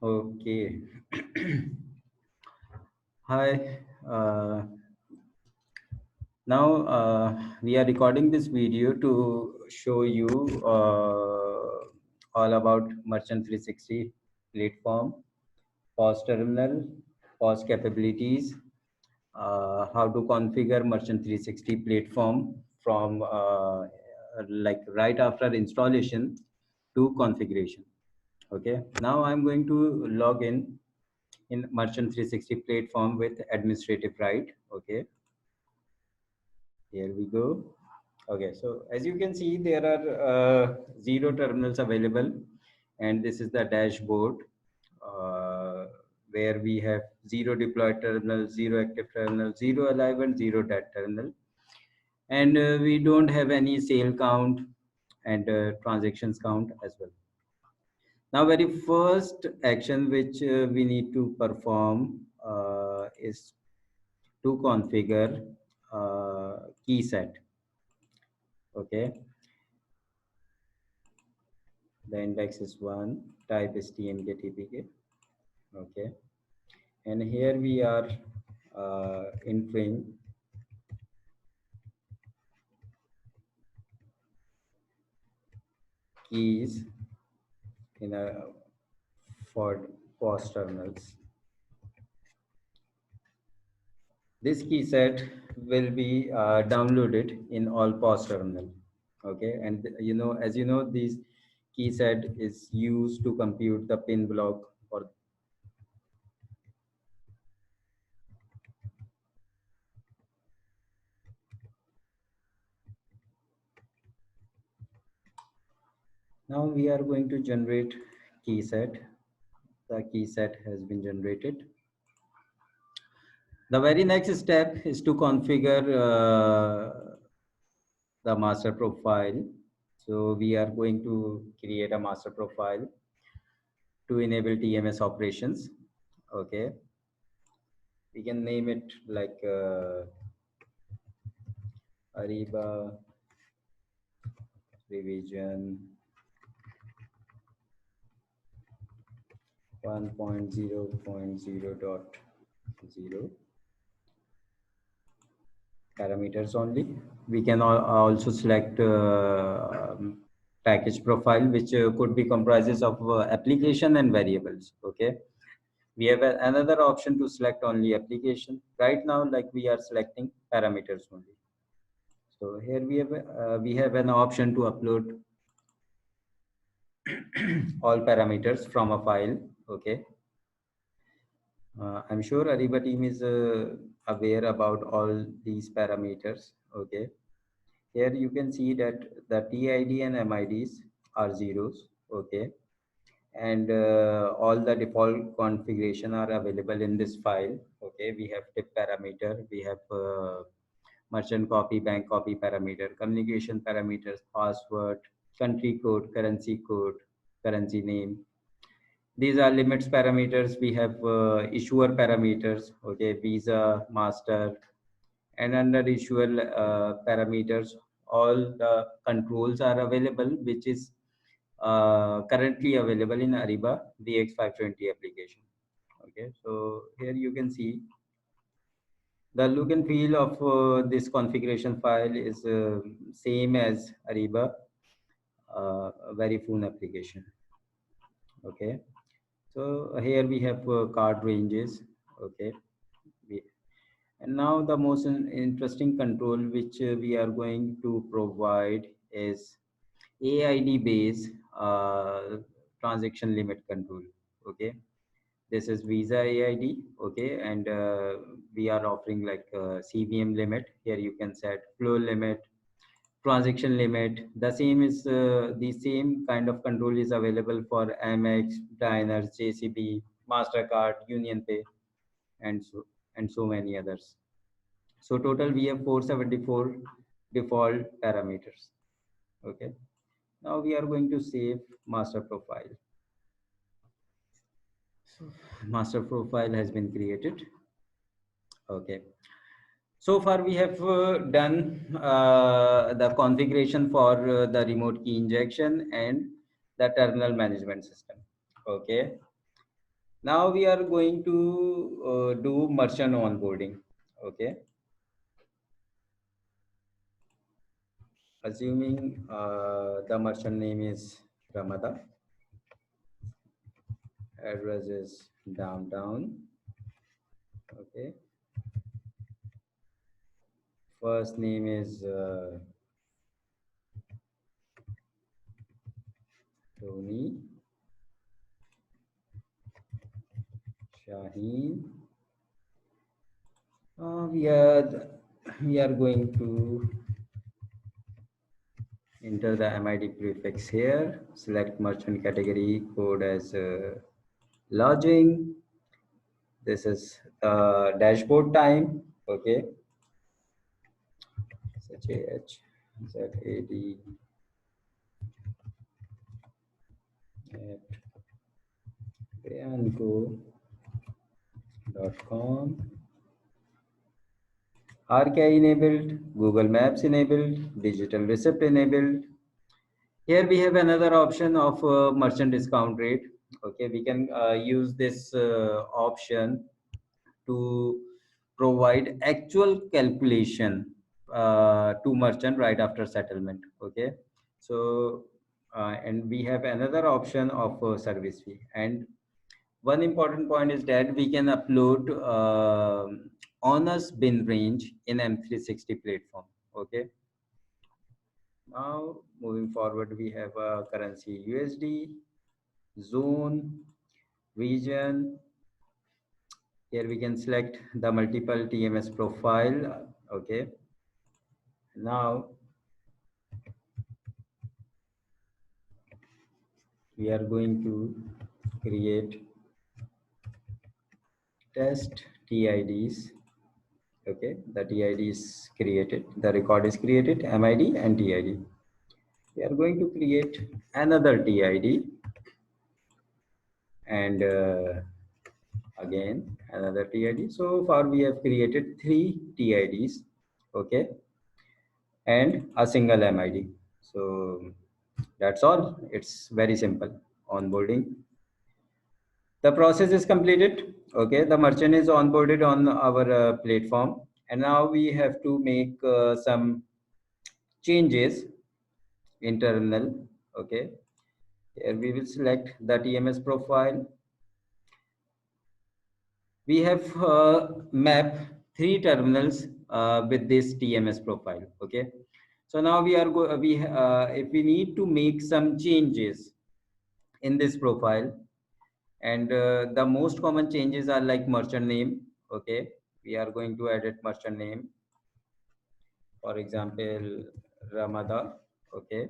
Okay. Hi. Now we are recording this video to show you all about Merchant 360 platform, POS terminal, POS capabilities, how to configure Merchant 360 platform from like right after installation to configuration. Okay. Now I'm going to log in Merchant 360 platform with administrative right. Okay, here we go. Okay, so as you can see, there are zero terminals available, and this is the dashboard uh, where we have zero deployed terminal, zero active terminal, zero alive, and zero dead terminal. And we don't have any sale count and transactions count as well. Now, very first action which we need to perform is to configure key set. Okay, the index is 1, type is tmk. Okay, and here we are entering keys in a for POS terminals. This key set will be downloaded in all POS terminal. Okay, and as you know, this key set is used to compute the pin block for. Now we are going to generate key set. The key set has been generated. The very next step is to configure the master profile. So we are going to create a master profile to enable TMS operations. Okay, we can name it like Ariba revision 1.0.0.0 parameters only. We can also select package profile, which could be comprises of application and variables. Okay, we have another option to select only application. Right now, like we are selecting parameters only. So here we have an option to upload all parameters from a file. Okay, I'm sure Ariba team is aware about all these parameters. Okay, here you can see that the TID and MIDs are zeros. Okay, and all the default configuration are available in this file. Okay, we have tip parameter, we have merchant copy, bank copy parameter, communication parameters, password, country code, currency name. These are limits parameters. We have issuer parameters. Okay, Visa, Master, and under issuer parameters, all the controls are available, which is currently available in Ariba VX520 application. Okay, so here you can see the look and feel of this configuration file is same as Ariba Verifone application. Okay, so here we have card ranges. Okay, we, and now the most interesting control which we are going to provide is AID based transaction limit control. Okay, this is Visa AID. Okay, and we are offering like CVM limit. Here you can set flow limit, transaction limit. The same kind of control is available for Amex, Diners, JCB, Mastercard, Union Pay, and so many others. So total we have 474 default parameters. Okay, now we are going to save master profile. Master profile has been created. Okay, so far we have done the configuration for the remote key injection and the terminal management system. Okay, Now we are going to do merchant onboarding. Okay. Assuming the merchant name is Ramada, address is downtown. Okay. First name is Tony, Shaheen. We are going to enter the MID prefix here. Select merchant category code as lodging. This is dashboard time. Okay. SHZAD at priyanko.com. RKI enabled, Google Maps enabled, digital receipt enabled. Here we have another option of merchant discount rate. Okay, we can use this option to provide actual calculation to merchant right after settlement. Okay, so and we have another option of service fee. And one important point is that we can upload honors bin range in M360 platform. Okay. Now moving forward, we have a currency USD, zone, region. Here we can select the multiple TMS profile. Okay. Now we are going to create test TIDs. Okay, the TID is created, the record is created, MID and TID. We are going to create another TID and again another TID. So far we have created 3 TIDs, okay, and a single MID. So that's all. It's very simple onboarding. The process is completed. Okay, the merchant is onboarded on our platform, and now we have to make some changes in terminal. Okay, here we will select the TMS profile. We have mapped 3 terminals with this TMS profile. Okay, so now we are if we need to make some changes in this profile, and the most common changes are like merchant name. Okay, we are going to edit merchant name, for example Ramada. Okay,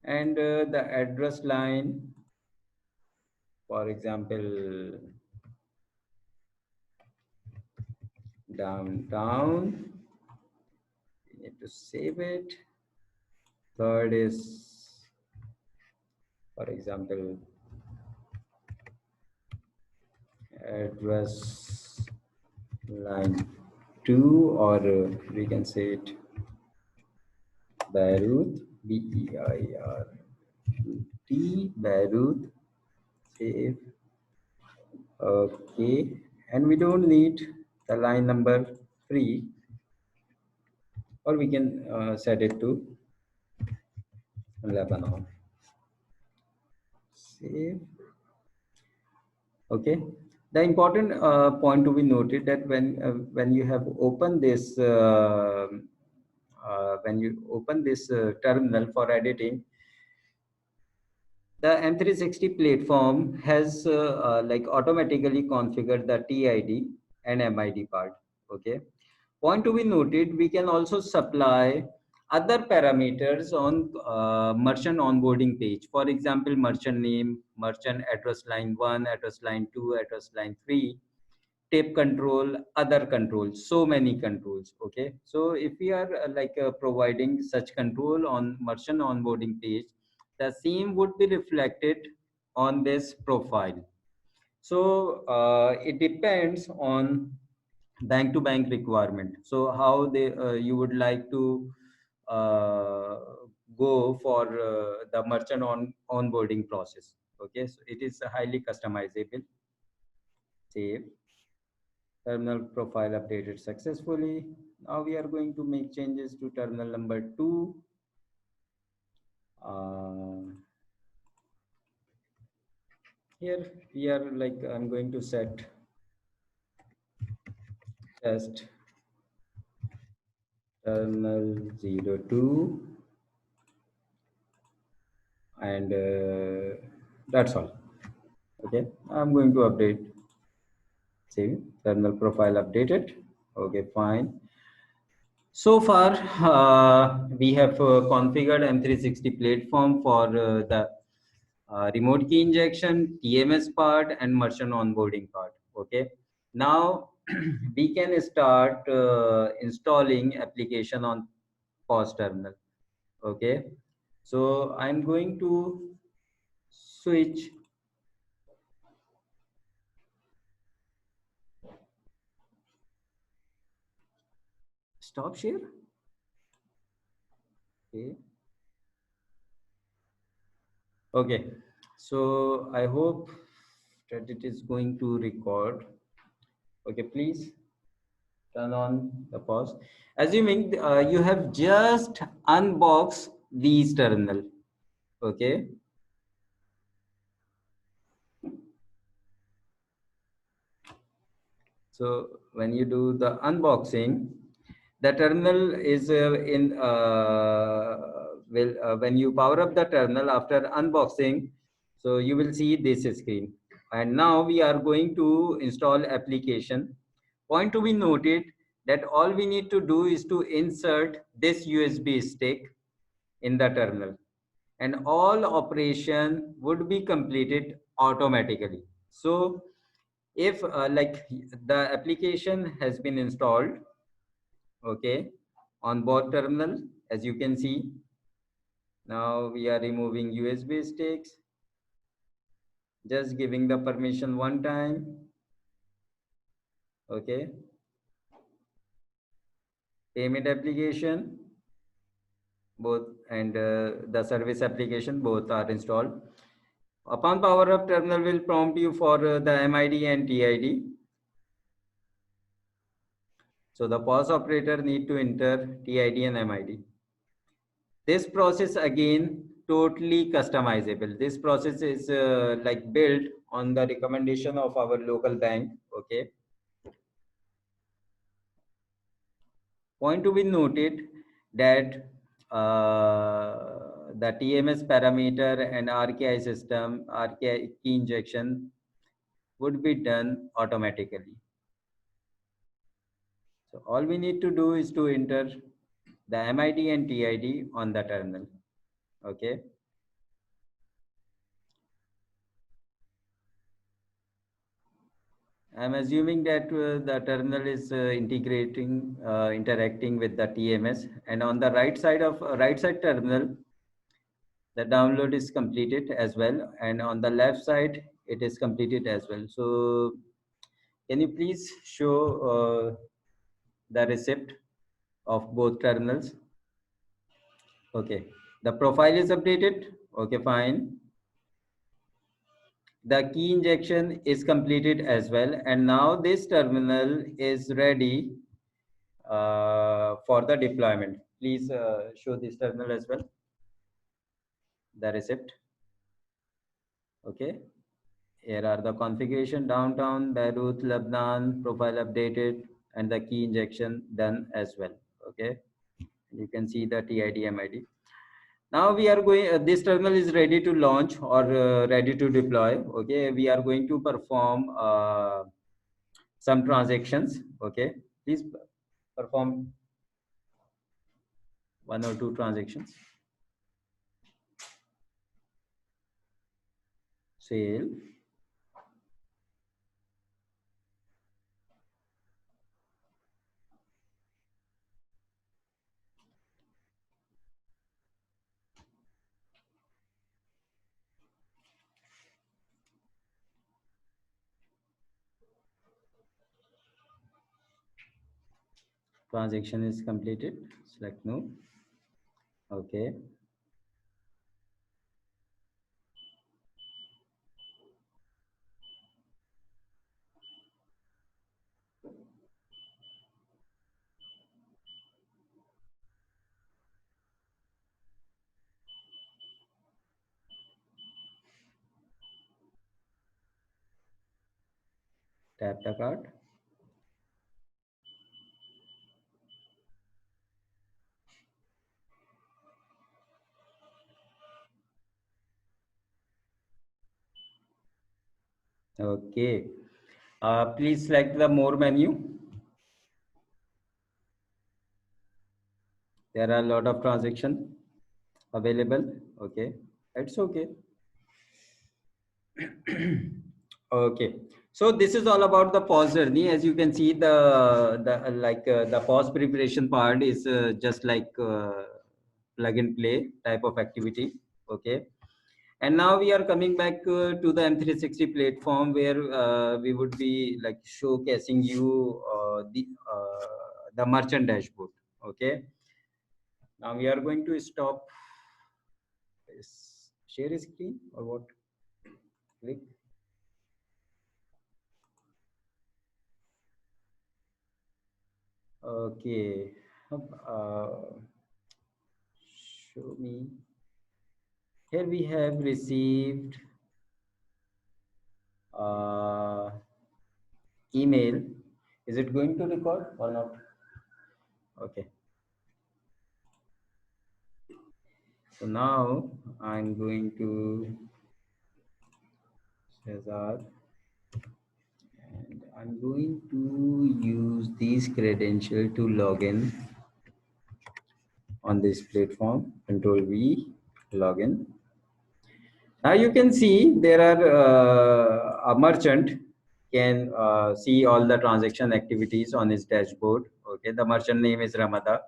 and the address line, for example downtown. We need to save it. Third is, for example, address line 2, or we can say it Beirut, B-E-I-R-U-T, Beirut. Save. Okay, and we don't need the line number 3, or we can set it to Lebanon. Save. Okay, the important point to be noted that when you have opened this terminal for editing, the M360 platform has like automatically configured the TID and MID part. Okay, point to be noted, we can also supply other parameters on merchant onboarding page. For example, merchant name, merchant address line 1, address line 2, address line 3, tape control, other controls, so many controls. Okay, so if we are providing such control on merchant onboarding page, the same would be reflected on this profile. So it depends on bank to bank requirement. So how they you would like to uh, go for the merchant onboarding process. Okay, so it is highly customizable. Save. Terminal profile updated successfully. Now we are going to make changes to terminal number 2. Here we are like, I'm going to set test terminal 02, and that's all. Okay, I'm going to update. See, terminal profile updated. Okay, fine. So far, we have configured M360 platform for the remote key injection, TMS part, and merchant onboarding part. Okay. Now we can start installing application on POS terminal. Okay. So I'm going to switch. Stop share. Okay. Okay. So I hope that it is going to record. Okay, please turn on the pause. Assuming you have just unboxed these terminal. Okay. So when you do the unboxing, the terminal is when you power up the terminal after unboxing, so you will see this screen. And now we are going to install application. Point to be noted that all we need to do is to insert this USB stick in the terminal, and all operation would be completed automatically. So if like the application has been installed, okay, on both terminal, as you can see, now we are removing USB sticks, just giving the permission one time. Okay, payment application both, and the service application both are installed. Upon power up, terminal will prompt you for the MID and TID. So the POS operator need to enter TID and MID. This process again totally customizable. This process is like built on the recommendation of our local bank. Okay. Point to be noted that the TMS parameter and RKI system, RKI key injection would be done automatically. So all we need to do is to enter the MID and TID on the terminal. Okay. I'm assuming that the terminal is interacting with the TMS, and on the right side of right side terminal, the download is completed as well, and on the left side, it is completed as well. So, can you please show the receipt of both terminals? Okay, the profile is updated. Okay, fine. The key injection is completed as well, and now this terminal is ready for the deployment. Please show this terminal as well, the receipt. Okay, here are the configuration: downtown Beirut, Lebanon, profile updated, and the key injection done as well. Okay, you can see the TID MID. Now we are going, this terminal is ready to launch or ready to deploy. Okay, we are going to perform some transactions. Okay, please perform 1 or 2 transactions. Sale. Transaction is completed. Select no. Okay. Tap the card. Okay. Please select the more menu. There are a lot of transactions available. Okay, it's okay. Okay, so this is all about the pause journey. As you can see, the pause preparation part is just like plug and play type of activity. Okay, and now we are coming back to the M360 platform, where we would be like showcasing you the merchant dashboard. Okay, now we are going to stop share screen or what? Click. Okay. Show me. Here we have received email. Is it going to record or not? Okay. So now I'm going to Cesar, and I'm going to use these credentials to log in on this platform. Control V, login. Now you can see there are a merchant can see all the transaction activities on his dashboard. Okay, the merchant name is Ramada.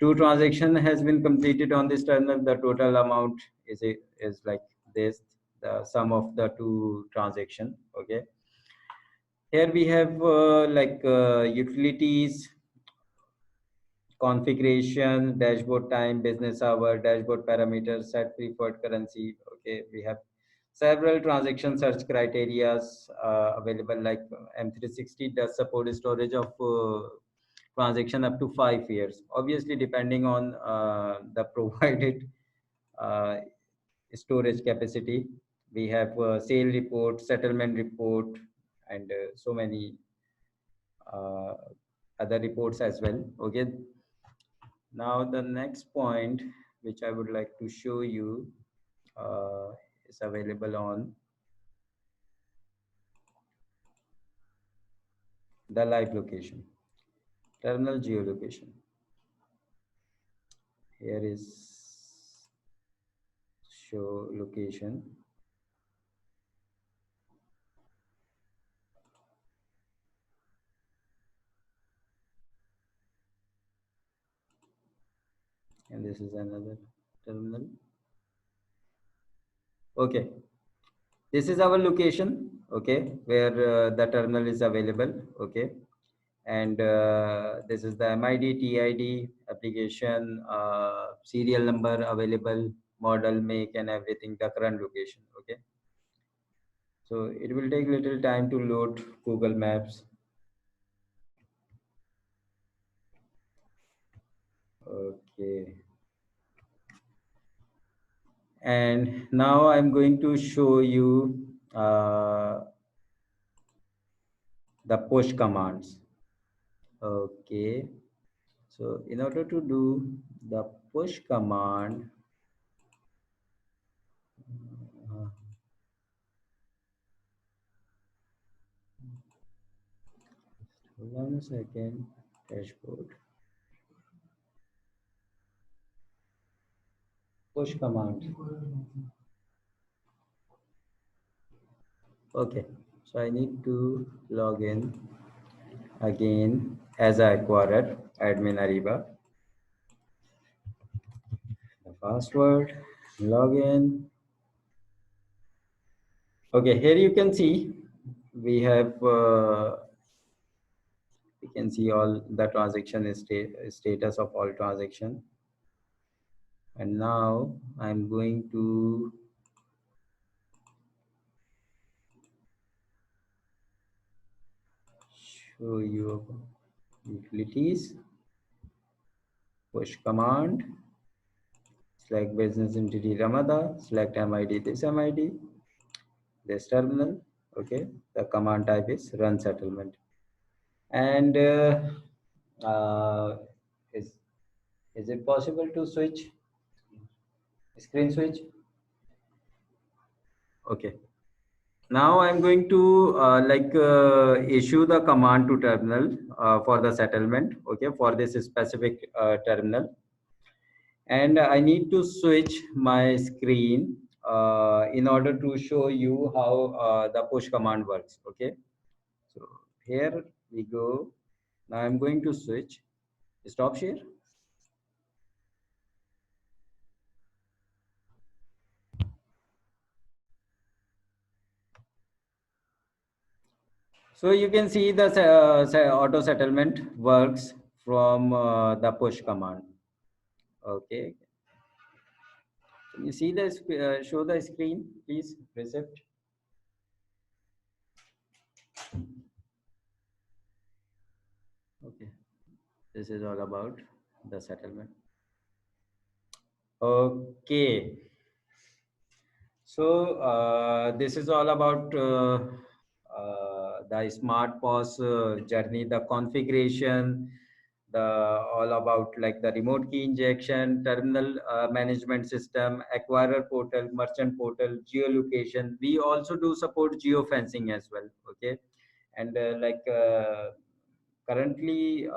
Two transaction has been completed on this terminal. The total amount is like this, the sum of the two transaction. Okay, here we have utilities, configuration, dashboard time, business hour, dashboard parameters, set preferred currency. Okay, we have several transaction search criteria available. Like M360 does support storage of transaction up to 5 years. Obviously, depending on the provided uh, storage capacity. We have sale report, settlement report, and so many uh, other reports as well. Okay. Now the next point which I would like to show you is available on the live location, terminal geolocation. Here is show location. And this is another terminal. Okay, this is our location. Okay, where the terminal is available. Okay, and this is the MID, TID, application, serial number available, model, make, and everything, the current location. Okay, so it will take little time to load Google Maps. Okay, and now I'm going to show you the push commands. Okay, so in order to do the push command, uh, hold on a second, dashboard, push command. Okay, so I need to log in again as I acquired admin Ariba. The password, login. Okay, here you can see we have you can see all the transaction status of all transaction. And now I'm going to show you utilities, push command, select business entity Ramada, select MID, this terminal. Okay, the command type is run settlement. And uh, is is it possible to switch screen switch? Okay. Now I'm going to issue the command to terminal for the settlement. Okay, for this specific terminal, and I need to switch my screen in order to show you how the push command works. Okay, so here we go. Now I'm going to switch. Stop share. So you can see the auto settlement works from the push command. Okay. Can you see the show the screen, please, Recep? Okay. This is all about the settlement. Okay. So this is all about the smart POS journey, the configuration, the all about like the remote key injection, terminal management system, acquirer portal, merchant portal, geolocation. We also do support geofencing as well. Okay, and currently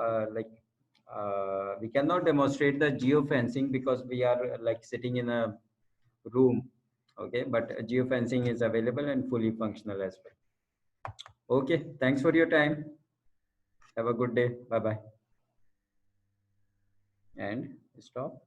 we cannot demonstrate the geofencing because we are like sitting in a room. Okay, but geofencing is available and fully functional as well. Okay, thanks for your time. Have a good day. Bye bye. And stop.